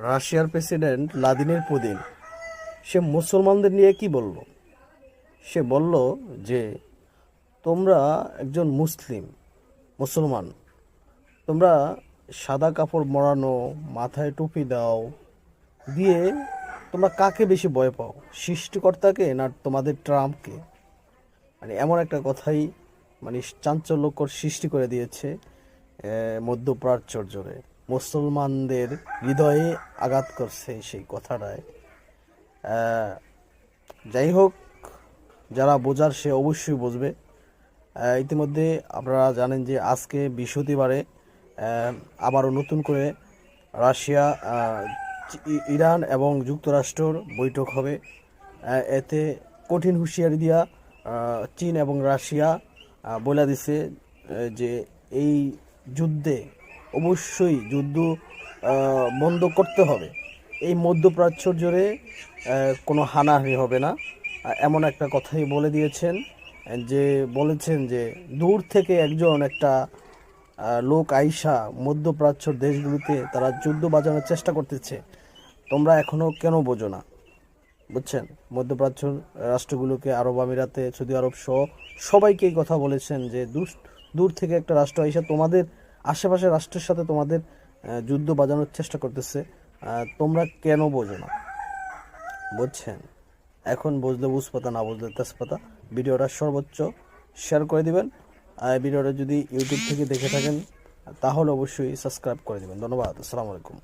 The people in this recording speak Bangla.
রাশিয়ার প্রেসিডেন্ট ভ্লাদিমির পুতিন সে মুসলমানদের নিয়ে কি বলল? সে বলল যে তোমরা একজন মুসলমান, তোমরা সাদা কাপড় মোড়ানো, মাথায় টুপি দাও, দিয়ে তোমরা কাকে বেশি ভয় পাও, সৃষ্টিকর্তাকে না তোমাদের ট্রাম্পকে? মানে এমন একটা কথাই মানে চাঞ্চল্যকর সৃষ্টি করে দিয়েছে মধ্যপ্রাচ্যর জোরে। মুসলমানদের হৃদয়ে আঘাত করছে সেই কথাটায়। যাই হোক, যারা বোঝার সে অবশ্যই বুঝবে। ইতিমধ্যে আপনারা জানেন যে আজকে বৃহস্পতিবারে আবারও নতুন করে রাশিয়া, ইরান এবং যুক্তরাষ্ট্রর বৈঠক হবে। এতে কঠিন হুঁশিয়ারি দিয়া চীন এবং রাশিয়া বলে দিছে যে এই যুদ্ধে অবশ্যই যুদ্ধ বন্ধ করতে হবে। এই মধ্যপ্রাচ্যর জোরে কোনো হানাহানি হবে না, এমন একটা কথাই বলে দিয়েছেন। যে বলেছেন যে দূর থেকে একটা লোক আইসা মধ্যপ্রাচ্যর দেশগুলোতে তারা যুদ্ধ বাজানোর চেষ্টা করতেছে, তোমরা এখনো কেন বোঝো না? বুঝছেন? মধ্যপ্রাচ্য রাষ্ট্রগুলোকে, আরব আমিরাতে, সৌদি আরব সহ সবাইকে এই কথা বলেছেন যে দূর থেকে একটা রাষ্ট্র আইসা তোমাদের আশেপাশের রাষ্ট্রের সাথে তোমাদের যুদ্ধ বাজানোর চেষ্টা করতেছে, তোমরা কেন বোঝো না? বুঝছেন? এখন বুঝলে বুঝপাতা, না বুঝলে তেজপাতা। ভিডিওটা সর্বোচ্চ শেয়ার করে দিবেন। ভিডিওটা যদি ইউটিউব থেকে দেখে থাকেন তাহলে অবশ্যই সাবস্ক্রাইব করে দিবেন। ধন্যবাদ। আসসালামু আলাইকুম।